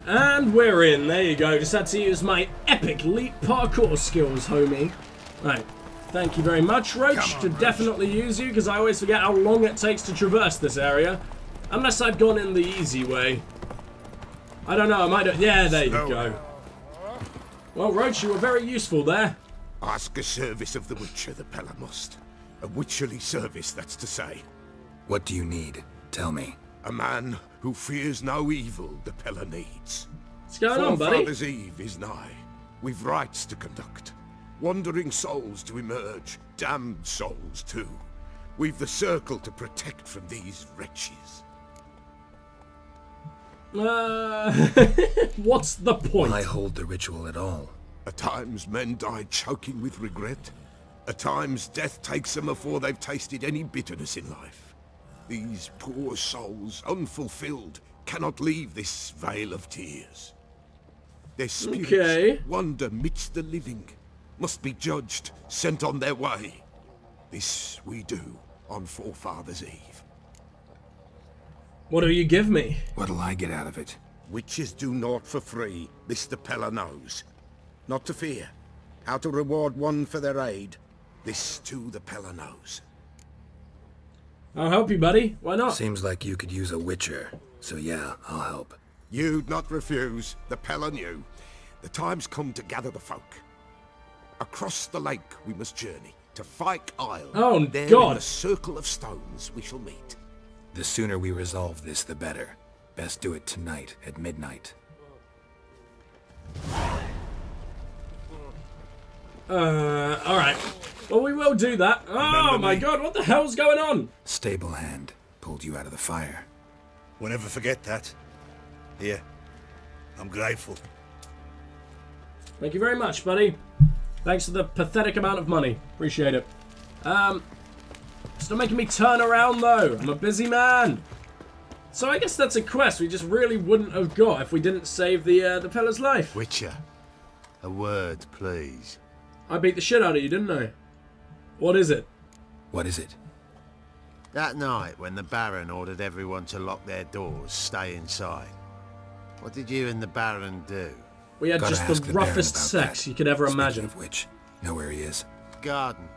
And we're in. There you go. Just had to use my epic leap parkour skills, homie. Right. Thank you very much, Roach. Should definitely use you, because I always forget how long it takes to traverse this area. Unless I've gone in the easy way. I don't know. I might have... Yeah, there you go. Well, Roach, you were very useful there. Ask a service of the Witcher, the Pella must. A witcherly service, that's to say. What do you need? Tell me. A man who fears no evil the Pella needs. What's going on, buddy? Forefather's Eve is nigh. We've rites to conduct. Wandering souls to emerge. Damned souls, too. We've the circle to protect from these wretches. What's the point? Why hold the ritual at all? At times men die choking with regret. At times death takes them before they've tasted any bitterness in life. These poor souls, unfulfilled, cannot leave this vale of tears. Their spirits wander midst the living, must be judged, sent on their way. This we do on Forefather's Eve. What do you give me? What'll I get out of it? Witches do naught for free, this the Pella knows. Not to fear. How to reward one for their aid, this too the Pella knows. I'll help you, buddy. Why not? Seems like you could use a witcher, so yeah, I'll help. You'd not refuse, the Pella knew. The time's come to gather the folk. Across the lake we must journey, to Fyke Isle. Oh, there God. in the circle of stones we shall meet. The sooner we resolve this, the better. Best do it tonight, at midnight. Alright. Well, we will do that. Oh, my God, what the hell's going on? Stable hand pulled you out of the fire. We'll never forget that. Here, I'm grateful. Thank you very much, buddy. Thanks for the pathetic amount of money. Appreciate it. Still making me turn around, though. I'm a busy man. So I guess that's a quest we just really wouldn't have got if we didn't save the fella's life. Witcher, a word, please. I beat the shit out of you, didn't I? What is it? What is it? That night when the Baron ordered everyone to lock their doors, stay inside. What did you and the Baron do? We had Gotta just ask the the Baron roughest about sex that. you could ever Speaking imagine. of which, know where he is. Garden.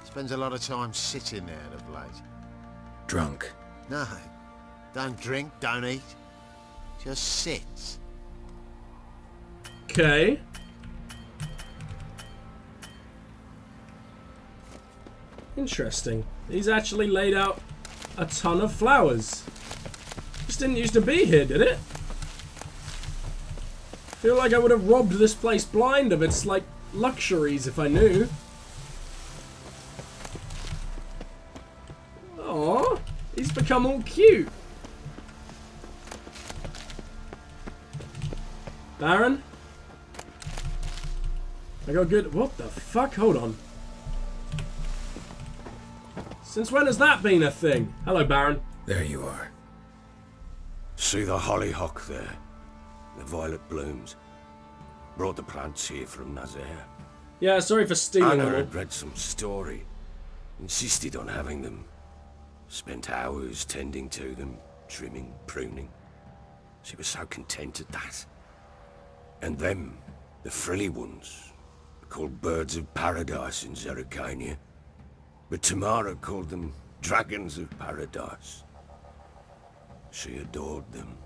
Spends a lot of time sitting there of late. Drunk. No. Don't drink, don't eat. Just sits. Okay. Interesting. He's actually laid out a ton of flowers. This didn't used to be here, did it? Feel like I would have robbed this place blind of its, like, luxuries if I knew. Aww, he's become all cute. Baron? I got good... What the fuck? Hold on. Since when has that been a thing? Hello, Baron. There you are. See the hollyhock there? The violet blooms. Brought the plants here from Nazaire. Yeah, sorry for stealing Anna them. had read some story. Insisted on having them. Spent hours tending to them, trimming, pruning. She was so content at that. And them, the frilly ones, called birds of paradise in Zerrikania. But Tamara called them dragons of paradise. She adored them.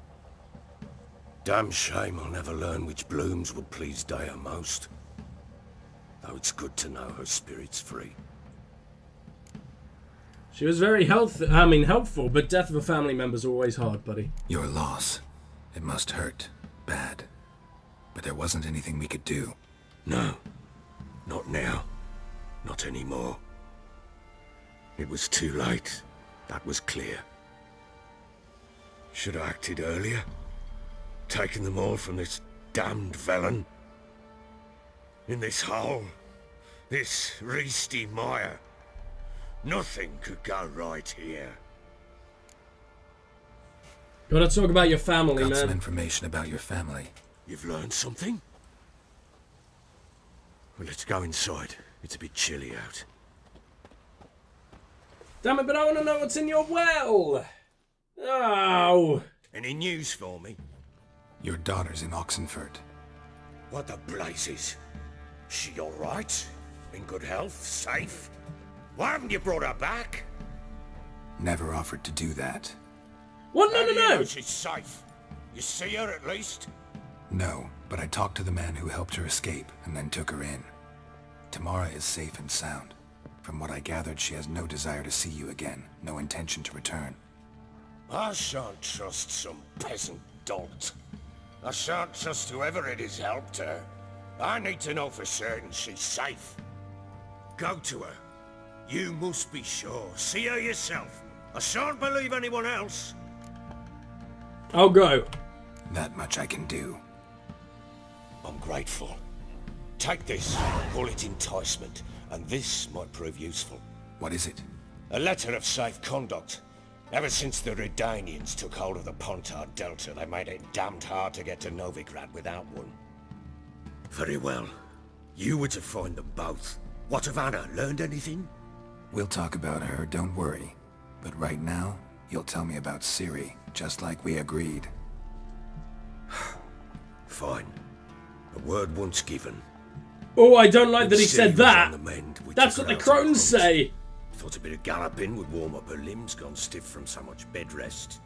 Damn shame I'll never learn which blooms would please Dea most. Though it's good to know her spirit's free. She was very helpful, but death of a family member's always hard, buddy. Your loss. It must hurt. Bad. But there wasn't anything we could do. No. Not now. Not anymore. It was too late. That was clear. Should have acted earlier. Taken them all from this damned felon. In this hole. This reesty mire. Nothing could go right here. Gotta talk about your family, Got some man. information about your family. You've learned something? Well, let's go inside. It's a bit chilly out. Damn it, but I want to know what's in your well. Oh. Any news for me? Your daughter's in Oxenford. What the blazes? She all right? In good health? Safe? Why haven't you brought her back? Never offered to do that. What? No, How no, do you know no! she's safe? You see her at least? No, but I talked to the man who helped her escape and then took her in. Tamara is safe and sound. From what I gathered, she has no desire to see you again, no intention to return. I shan't trust some peasant dolt. I shan't trust whoever it is helped her. I need to know for certain she's safe. Go to her. You must be sure. See her yourself. I shan't believe anyone else. I'll go. That much I can do. I'm grateful. Take this, call it enticement, and this might prove useful. What is it? A letter of safe conduct. Ever since the Redanians took hold of the Pontard Delta, they made it damned hard to get to Novigrad without one. Very well. You were to find them both. What of Anna? Learned anything? We'll talk about her, don't worry. But right now, you'll tell me about Ciri, just like we agreed. Fine. A word once given. Oh, I don't like that he Ciri said was that. on the mend. We That's took what the her out on a crones hunt. say. Thought a bit of galloping would warm up her limbs, gone stiff from so much bed rest.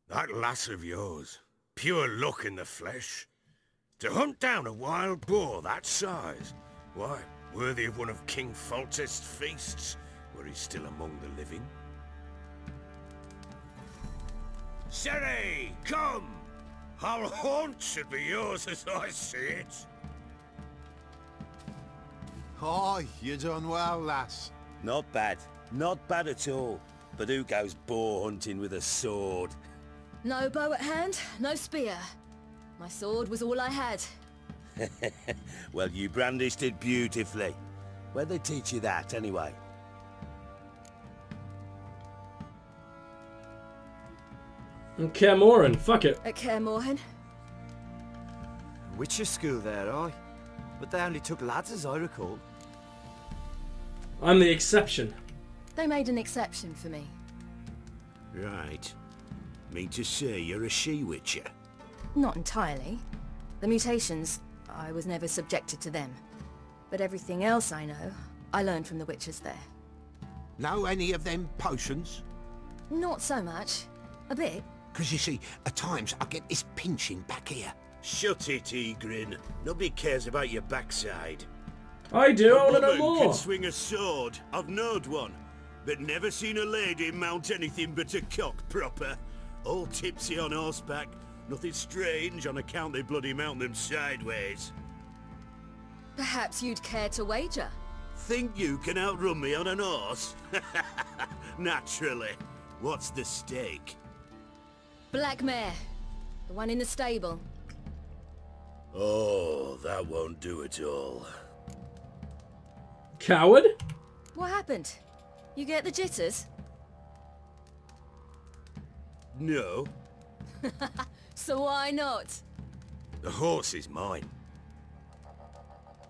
That lass of yours, pure luck in the flesh. To hunt down a wild boar that size, why, worthy of one of King Foltest's feasts, were he still among the living. Ciri, come! Our haunt should be yours as I see it. Oh, you done well, lass. Not bad. Not bad at all. But who goes boar hunting with a sword? No bow at hand, no spear. My sword was all I had. Well, you brandished it beautifully. Where'd they teach you that, anyway? Kaer Morhen, fuck it. At Kaer Morhen? Witcher school there, aye. But they only took lads as I recall. I'm the exception. They made an exception for me. Right. Mean to say you're a she-witcher? Not entirely. The mutations, I was never subjected to them. But everything else I know, I learned from the witches there. Know any of them potions? Not so much. A bit. Because you see, at times I get this pinching back here. Shut it, Ygrin. Nobody cares about your backside. I do, I want to know Woman more. can swing a sword. I've knowed one. But never seen a lady mount anything but a cock proper. All tipsy on horseback. Nothing strange on account they bloody mount them sideways. Perhaps you'd care to wager? Think you can outrun me on an horse? Naturally. What's the stake? Black mare. The one in the stable. Oh, that won't do it all. Coward? What happened? You get the jitters? No. So why not? The horse is mine.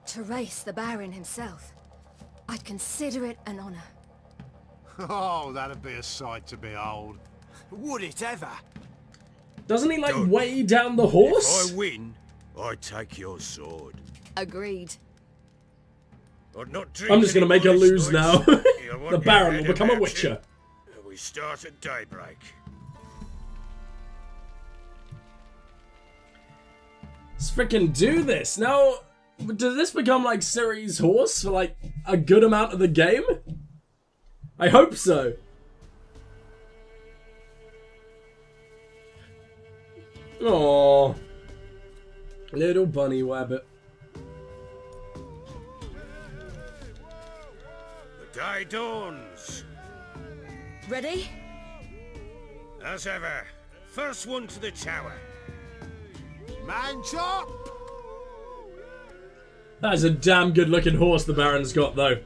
To race the Baron himself. I'd consider it an honor. Oh, that'd be a sight to behold. Would it ever? Doesn't he like Don't. weigh down the horse? If I win, I take your sword. Agreed. I'd not I'm just gonna make her lose now. The The Baron will become a witcher. We start at daybreak. Let's freaking do this. Now, does this become like Ciri's horse for like a good amount of the game? I hope so. Aww. Little bunny wabbit. The day dawns. Ready? As ever, first one to the tower. Man chop! That is a damn good looking horse the Baron's got though.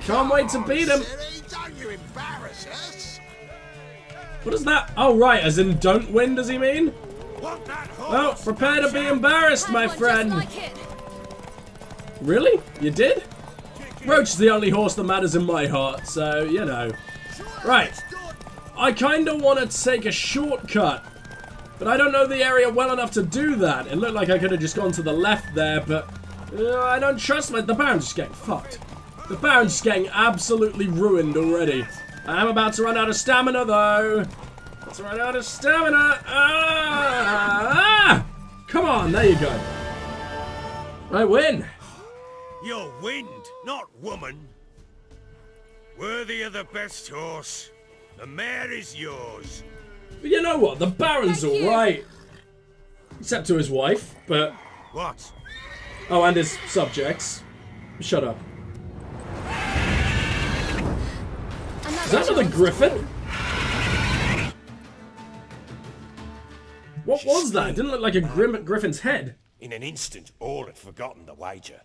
Can't wait to beat him. Ciri, don't you embarrass us? What is that? Oh right, as in don't win does he mean? Want that horse? Well, prepare to be embarrassed, my Had one friend. just like it. Really? You did? Roach is the only horse that matters in my heart, so, you know. Right. I kind of want to take a shortcut, but I don't know the area well enough to do that. It looked like I could have just gone to the left there, but I don't trust the Baron's just getting fucked. The Baron's just getting absolutely ruined already. I am about to run out of stamina, though. Let's run out of stamina. Come on, there you go. I win. You're wind, not woman. Worthy of the best horse. The mare is yours. But you know what? The Baron's alright. Except to his wife, but... What? Oh, and his subjects. Shut up. Is that another griffin? What was that? It didn't look like a griffin's head. In an instant, all had forgotten the wager.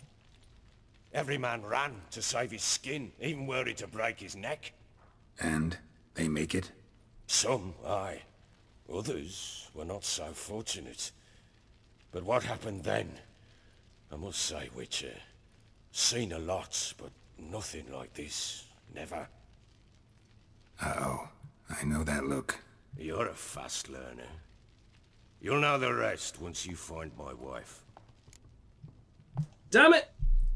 Every man ran to save his skin, even were he to break his neck. And they make it? Some, aye. Others were not so fortunate. But what happened then? I must say, Witcher, seen a lot, but nothing like this. Never. Uh-oh. I know that look. You're a fast learner. You'll know the rest once you find my wife. Damn it!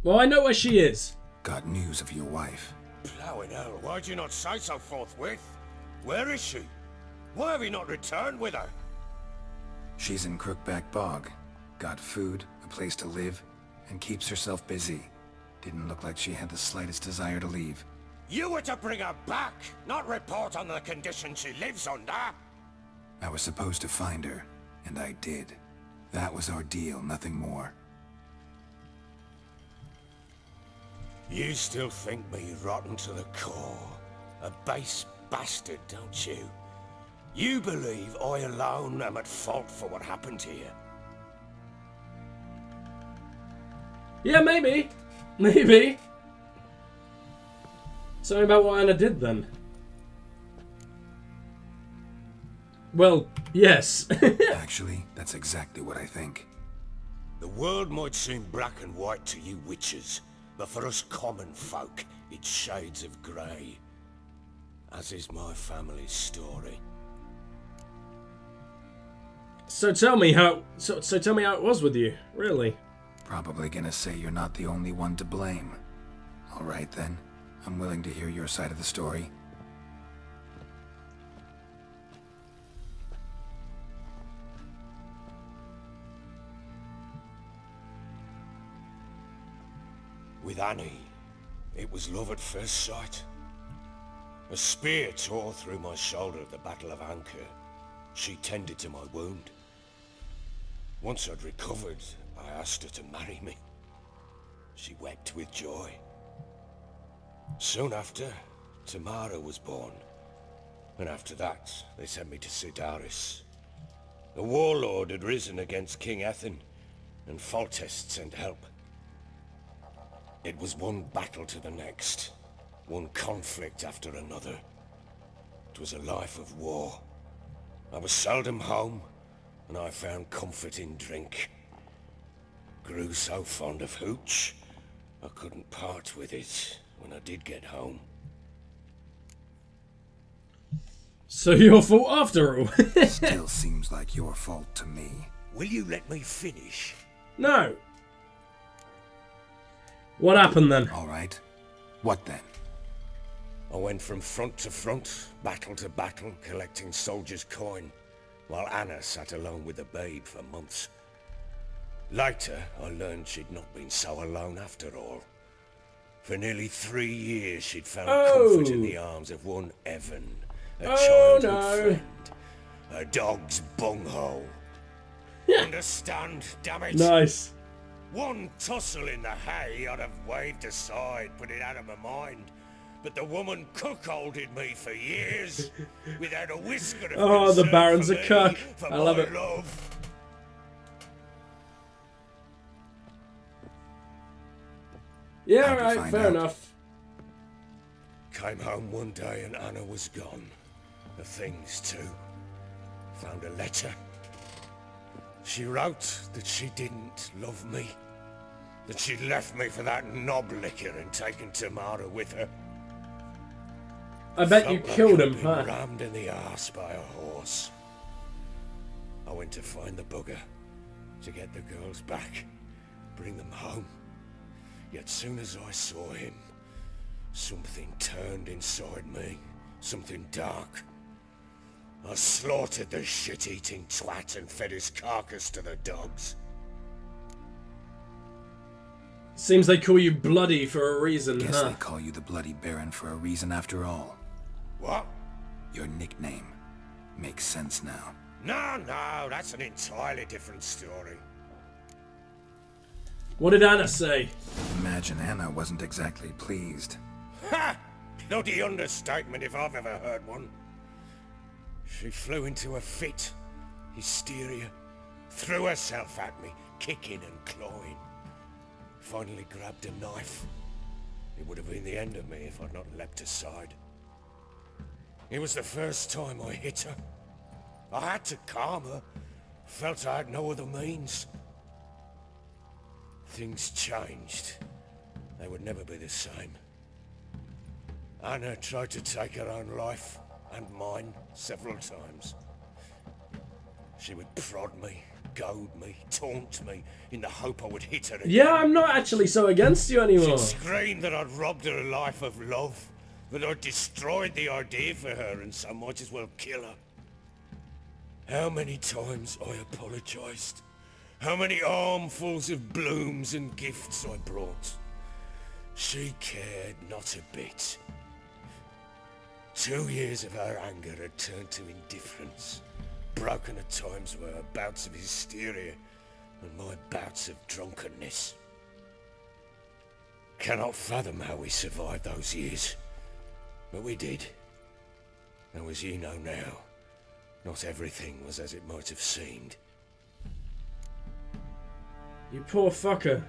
Well, I know where she is. Got news of your wife. Plowing hell, why'd you not say so forthwith? Where is she? Why have you not returned with her? She's in CROOKBACK Bog. Got food, a place to live, and keeps herself busy. Didn't look like she had the slightest desire to leave. You were to bring her back, not report on the conditions she lives under. I was supposed to find her, and I did. That was our deal, nothing more. You still think me rotten to the core. A base bastard, don't you? You believe I alone am at fault for what happened here? Yeah, maybe. Maybe. Something about what Anna did then. Well, yes. Actually, that's exactly what I think. The world might seem black and white to you witches, but for us common folk, it's shades of grey. As is my family's story. So tell me how. So tell me how it was with you, really. Probably gonna say you're not the only one to blame. All right then, I'm willing to hear your side of the story. With Annie, it was love at first sight. A spear tore through my shoulder at the Battle of Anchor. She tended to my wound. Once I'd recovered, I asked her to marry me. She wept with joy. Soon after, Tamara was born. And after that, they sent me to CIRI'S. The warlord had risen against King Ethan, and Foltest sent help. It was one battle to the next, one conflict after another. It was a life of war. I was seldom home, and I found comfort in drink. Grew so fond of hooch, I couldn't part with it when I did get home. So your fault after all. Still seems like your fault to me. Will you let me finish? No. What happened then? All right. What then? I went from front to front, battle to battle, collecting soldiers' coin, while Anna sat alone with the babe for months. Later, I learned she'd not been so alone after all. For nearly 3 years, she'd found comfort in the arms of one Evan, a childhood friend, a dog's bunghole. Understand, damn it? Nice. One tussle in the hay I'd have waved aside, put it out of my mind. But the woman cuckolded me for years, without a whisker of the concern Baron's for a me, cuck. for I love my it. love. Yeah, How'd you right, find fair out? enough. Came home one day and Anna was gone. The things too. Found a letter. She wrote that she didn't love me. That she'd left me for that knob licker and taken Tamara with her. I bet you killed him, huh? Rammed in the arse by a horse. I went to find the bugger, to get the girls back, bring them home. Yet soon as I saw him, something turned inside me, something dark. I slaughtered the shit-eating twat and fed his carcass to the dogs. Seems they call you Bloody for a reason, Guess huh? they call you the Bloody Baron for a reason after all. What? Your nickname makes sense now. No, that's an entirely different story. What did Anna say? Imagine Anna wasn't exactly pleased. Ha! Bloody understatement if I've ever heard one. She flew into a fit, hysteria, threw herself at me, kicking and clawing. Finally grabbed a knife. It would have been the end of me if I'd not leapt aside. It was the first time I hit her. I had to calm her. Felt I had no other means. Things changed. They would never be the same. Anna tried to take her own life, and mine, several times. She would prod me, goad me, taunt me, in the hope I would hit her again. Yeah, I'm not actually so against you anymore. She'd scream that I'd robbed her a life of love, that I'd destroyed the idea for her, and so might as well kill her. How many times I apologized. How many armfuls of blooms and gifts I brought. She cared not a bit. 2 years of her anger had turned to indifference, broken at times by her bouts of hysteria and my bouts of drunkenness. Cannot fathom how we survived those years, but we did. And as you know now, not everything was as it might have seemed. You poor fucker.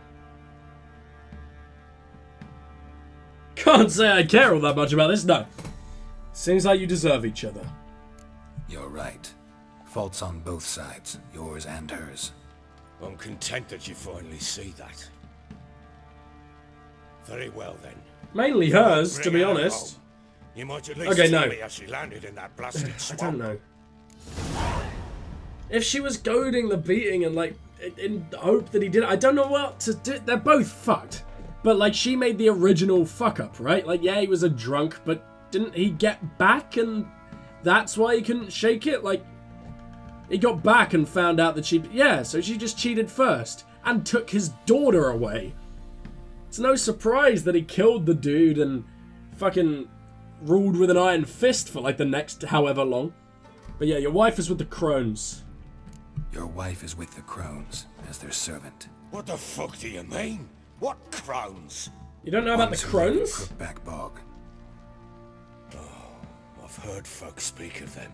Can't say I care all that much about this, no. Seems like you deserve each other. You're right. Faults on both sides, yours and hers. I'm content that you finally see that. Very well then. Mainly hers, to be honest. You might at least Okay, tell no. me how she landed in that blasted I swamp. don't know. If she was goading the beating and like in hope that he did, I don't know what to do. They're both fucked. But like she made the original fuck up, right? Like yeah, he was a drunk, but didn't he get back and that's why he couldn't shake it? Like he got back and found out that so she just cheated first and took his daughter away. It's no surprise that he killed the dude and fucking ruled with an iron fist for like the next however long. But yeah, your wife is with the crones. Your wife is with the crones as their servant. What the fuck do you mean? What crones? You don't know about the Ones who live in crones? CROOKBACK bog. I've heard folk speak of them,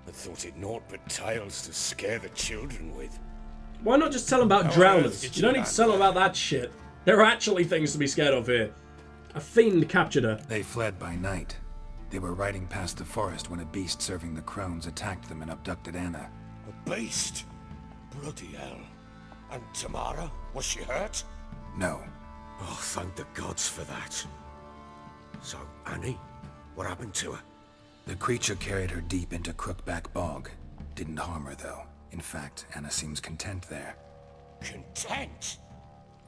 but thought it naught but tales to scare the children with. Why not just tell them about How on earth drowners? did You you don't need land to tell them there? about that shit. There are actually things to be scared of here. A fiend captured her. They fled by night. They were riding past the forest when a beast serving the crones attacked them and abducted Anna. A beast? Bloody hell. And Tamara? Was she hurt? No. Oh, thank the gods for that. So, Annie? What happened to her? The creature carried her deep into CROOKBACK bog. Didn't harm her, though. In fact, Anna seems content there. Content?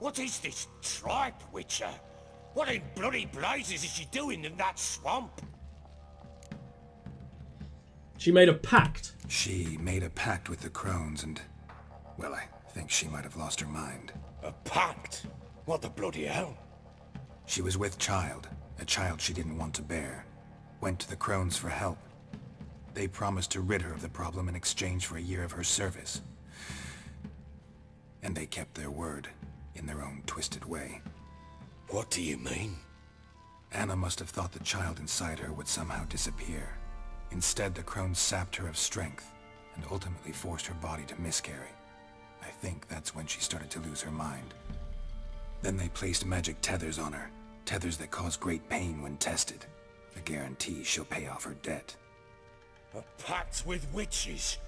What is this tripe, Witcher? What in bloody blazes is she doing in that swamp? She made a pact. She made a pact with the crones and... well, I think she might have lost her mind. A pact? What the bloody hell? She was with child, a child she didn't want to bear. Went to the crones for help. They promised to rid her of the problem in exchange for a year of her service. And they kept their word, in their own twisted way. What do you mean? Anna must have thought the child inside her would somehow disappear. Instead, the crones sapped her of strength, and ultimately forced her body to miscarry. I think that's when she started to lose her mind. Then they placed magic tethers on her, tethers that cause great pain when tested. A guarantee she'll pay off her debt. A pact with witches?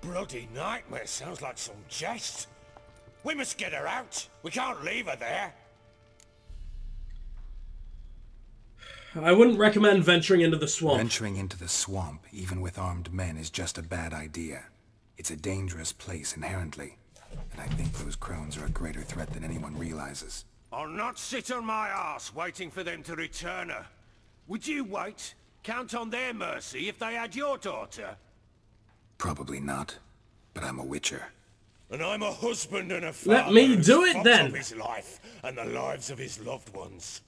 Bloody nightmare, sounds like some jest. We must get her out. We can't leave her there. I wouldn't recommend venturing into the swamp. Venturing into the swamp, even with armed men, is just a bad idea. It's a dangerous place inherently. And I think those crones are a greater threat than anyone realizes. I'll not sit on my ass waiting for them to return her. Would you wait? Count on their mercy if they had your daughter? Probably not. But I'm a witcher. And I'm a husband and a father. Let me do it then. Of his life and the lives of his loved ones.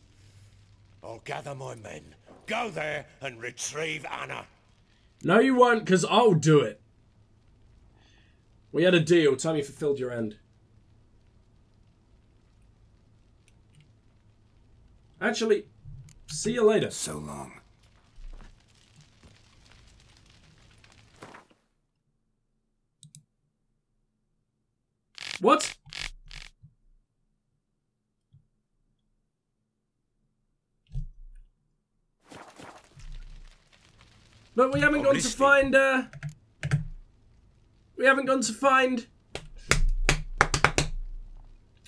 I'll gather my men, go there and retrieve Anna. No, you won't, because I'll do it. We had a deal. Time you fulfilled your end. Actually, see you later. So long. What? But we haven't gone to find, we haven't gone to find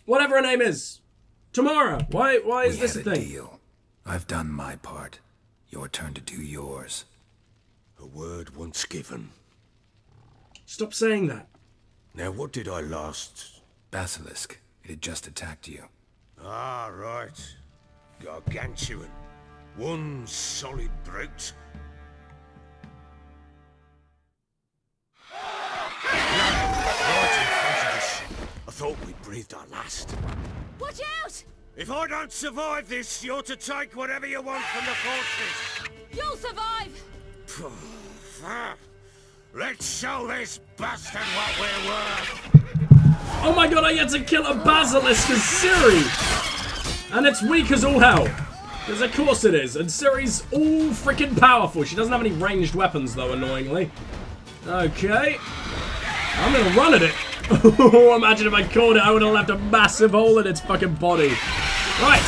whatever her name is. Tomorrow. Why is this a thing? Deal. I've done my part. Your turn to do yours. A word once given. Stop saying that. Now what did I last... Basilisk. It had just attacked you. Ah, right. Gargantuan. One solid brute. I thought we'd breathed our last. Watch out! If I don't survive this, you're to take whatever you want from the forces. You'll survive! Let's show this bastard what we're worth. Oh my god, I get to kill a basilisk as Ciri! And it's weak as all hell. Because of course it is. And Ciri's all freaking powerful. She doesn't have any ranged weapons though, annoyingly. Okay. I'm gonna run at it. Oh, imagine if I caught it, I would have left a massive hole in its fucking body. Right.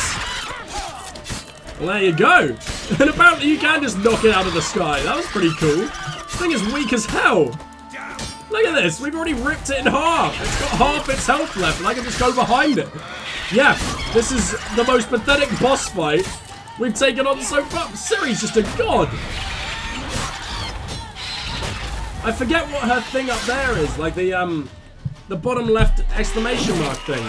Well, there you go. And apparently you can just knock it out of the sky. That was pretty cool. This thing is weak as hell. Look at this. We've already ripped it in half. It's got half its health left, and I can just go behind it. Yeah, this is the most pathetic boss fight we've taken on so far. Ciri's just a god. I forget what her thing up there is, like the bottom left exclamation mark thing.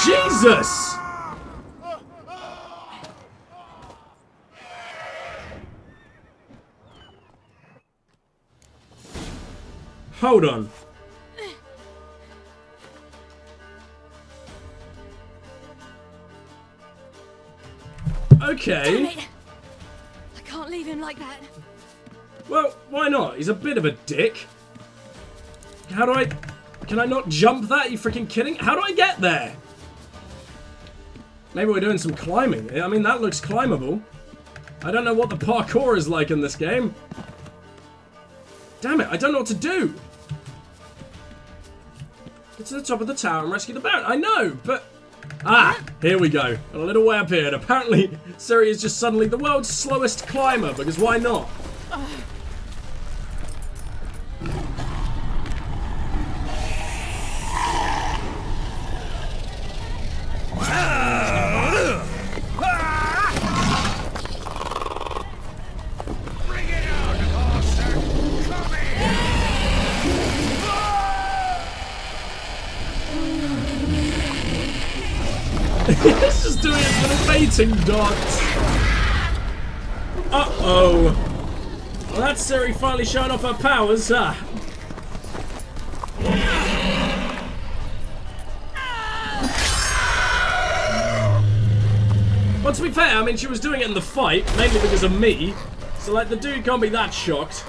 Jesus! Hold on. Okay. Damn it. I can't leave him like that. Well, why not? He's a bit of a dick. How do I... Can I not jump that? Are you freaking kidding? How do I get there? Maybe we're doing some climbing. I mean, that looks climbable. I don't know what the parkour is like in this game. Damn it, I don't know what to do. Get to the top of the tower and rescue the Baron. I know, but... Ah, here we go. Got a little way up here. And apparently, Ciri is just suddenly the world's slowest climber, because why not? It's just doing its little baiting dots. Uh-oh. Well, that's Ciri finally showing off her powers, huh? Well, to be fair, I mean, she was doing it in the fight, mainly because of me. So, like, the dude can't be that shocked.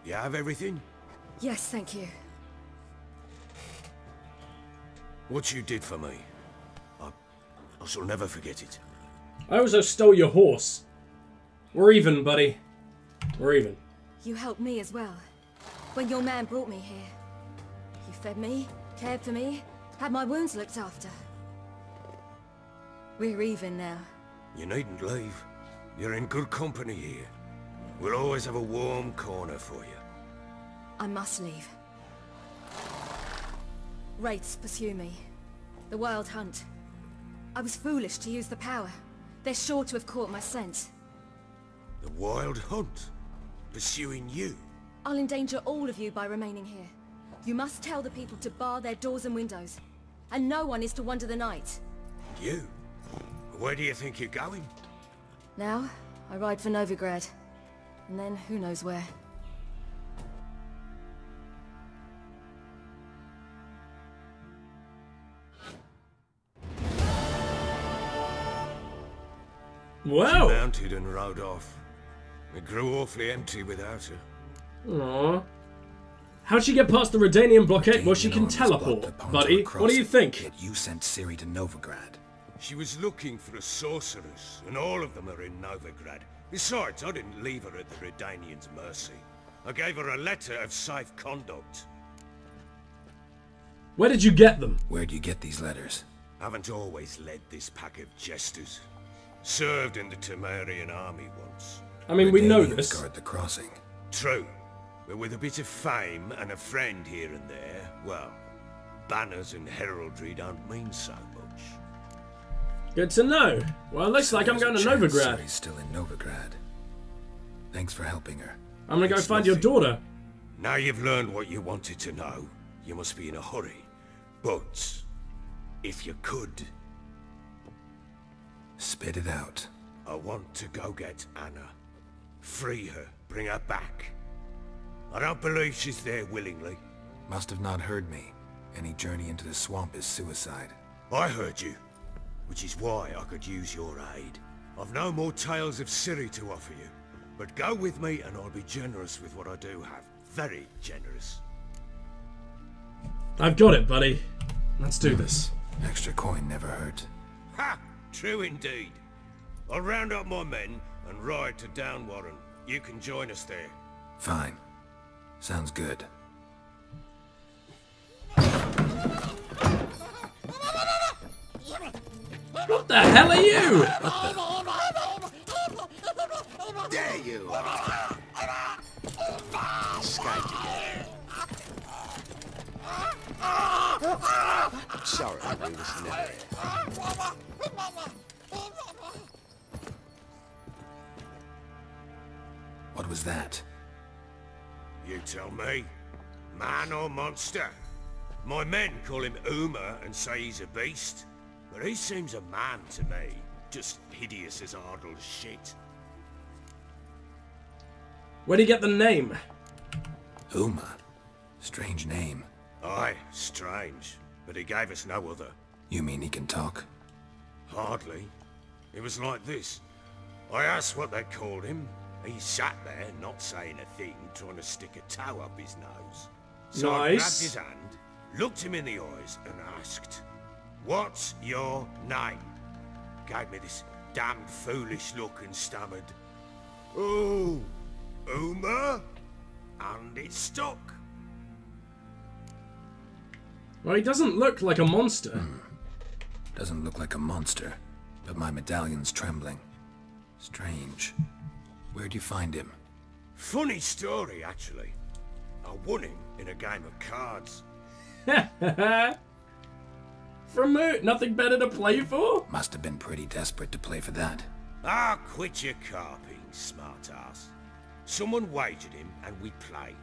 You have everything? Yes, thank you. What you did for me, I shall never forget it. I also stole your horse. We're even, buddy. We're even. You helped me as well. When your man brought me here. You fed me, cared for me, had my wounds looked after. We're even now. You needn't leave. You're in good company here. We'll always have a warm corner for you. I must leave. Wraiths pursue me. The wild hunt. I was foolish to use the power. They're sure to have caught my scent. The wild hunt? Pursuing you? I'll endanger all of you by remaining here. You must tell the people to bar their doors and windows. And no one is to wander the night. You? Where do you think you're going? Now, I ride for Novigrad. And then, who knows where. Wow. She mounted and rode off. It grew awfully empty without her. Aww. How'd she get past the Redanian blockade? Well, she can teleport, buddy. What do you think? Yet you sent Ciri to Novigrad. She was looking for a sorceress, and all of them are in Novigrad. Besides, I didn't leave her at the Redanians' mercy. I gave her a letter of safe conduct. Where did you get them? Where'd you get these letters? Haven't always led this pack of jesters. Served in the Temerian army once. I mean, we know Redanians this. guard the crossing. True. But with a bit of fame and a friend here and there, well, banners and heraldry don't mean so much. Good to know. Well, it looks like I'm going to Novigrad. Ciri's still in Novigrad. Thanks for helping her. I'm gonna go find your daughter. Now you've learned what you wanted to know, you must be in a hurry. But, if you could... Spit it out. I want to go get Anna. Free her, bring her back. I don't believe she's there willingly. Must have not heard me. Any journey into the swamp is suicide. I heard you, which is why I could use your aid. I've no more tales of Ciri to offer you, but go with me and I'll be generous with what I do have. Very generous. I've got it, buddy. Let's do this. Extra coin never hurt. Ha! True indeed. I'll round up my men and ride to Downwarren. You can join us there. Fine. Sounds good. What the hell are you? There you are. Escaped again. I'm sorry, we was never here. What was that? You tell me. Man or monster? My men call him Uma and say he's a beast. But he seems a man to me. Just hideous as Ardle's shit. Where do you get the name? Uma. Strange name. Aye, strange. But he gave us no other. You mean he can talk? Hardly. It was like this. I asked what they called him. He sat there, not saying a thing, trying to stick a toe up his nose. So I grabbed his hand, looked him in the eyes, and asked, "What's your name?" Gave me this damned foolish look and stammered, "Oh, Uma?" And it stuck. Well, he doesn't look like a monster. Doesn't look like a monster, but my medallion's trembling. Strange. Where'd you find him? Funny story, actually. I won him in a game of cards. From who? Nothing better to play for? Must have been pretty desperate to play for that. Ah, quit your carping, smartass. Someone wagered him and we played.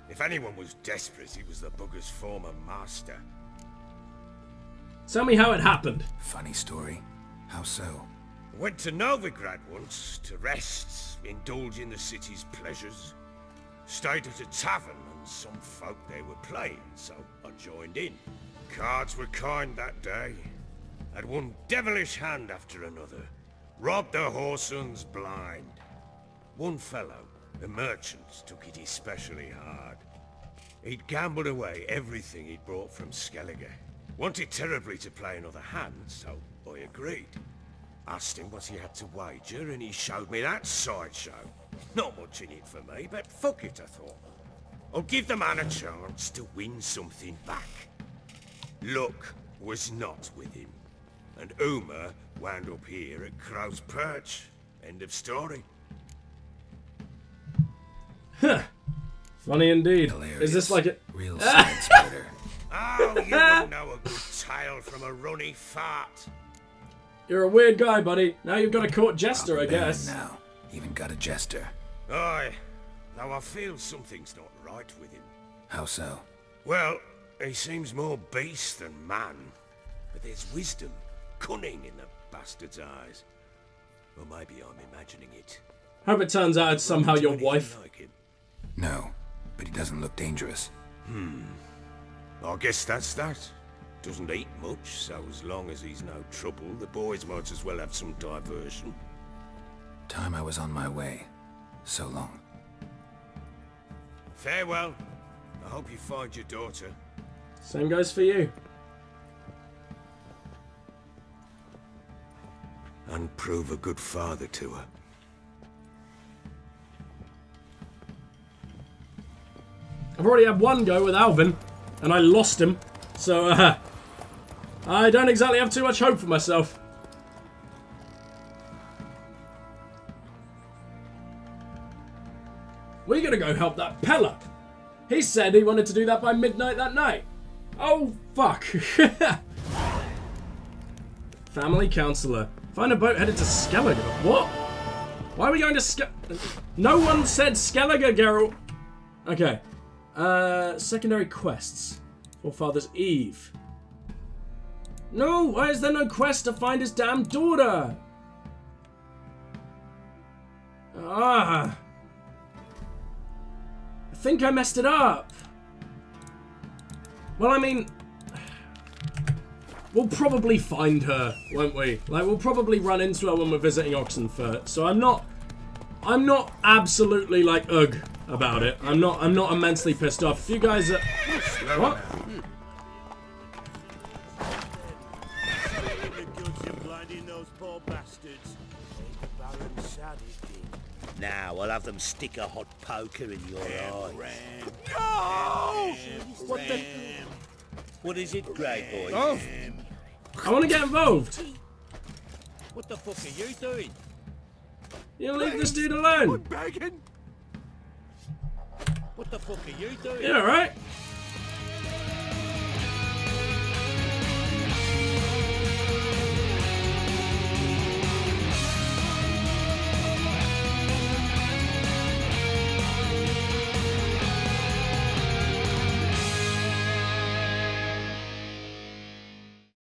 If anyone was desperate, it was the bugger's former master. Tell me how it happened. Funny story. How so? Went to Novigrad once to rest, indulge in the city's pleasures. Stayed at a tavern and some folk there were playing, so I joined in. Cards were kind that day. Had one devilish hand after another. Robbed the whoresun's blind. One fellow, The merchants took it especially hard. He'd gambled away everything he'd brought from Skellige. Wanted terribly to play another hand, so I agreed. Asked him what he had to wager, and he showed me that sideshow. Not much in it for me, but fuck it, I thought. I'll give the man a chance to win something back. Luck was not with him, and Uma wound up here at Crow's Perch. End of story. Huh. Funny indeed. Hilarious. Is this like a... Real side splitter. Oh, you wouldn't know a good tale from a runny fart. You're a weird guy, buddy. Now you've got a court jester, I guess. Now, even got a jester. Aye, though I feel something's not right with him. How so? Well, he seems more beast than man. But there's wisdom, cunning in the bastard's eyes. Or maybe I'm imagining it. Hope it turns out it's somehow your wife. Like him? No, but he doesn't look dangerous. I guess that's that. Doesn't eat much, so as long as he's no trouble, the boys might as well have some diversion. Time I was on my way. So long. Farewell. I hope you find your daughter. Same goes for you. And prove a good father to her. I've already had one go with Alvin, and I lost him, so I don't exactly have too much hope for myself. We're gonna go help that Pella. He said he wanted to do that by midnight that night. Oh, fuck. Family counselor. Find a boat headed to Skellige. What? Why are we going to No one said Skellige, Geralt. Okay. Secondary quests. Forefather's Eve. No, why is there no quest to find his damn daughter? Ah. I think I messed it up. Well, I mean, we'll probably find her, won't we? Like, we'll probably run into her when we're visiting Oxenfurt. So I'm not absolutely like ugh about it. I'm not immensely pissed off. If you guys are... What? Now I'll have them stick a hot poker in your eye. No! What the? What is it, Grey Boy? Oh. I want to get involved. What the fuck are you doing? You leave this dude alone. I'm begging. What the fuck are you doing? You alright?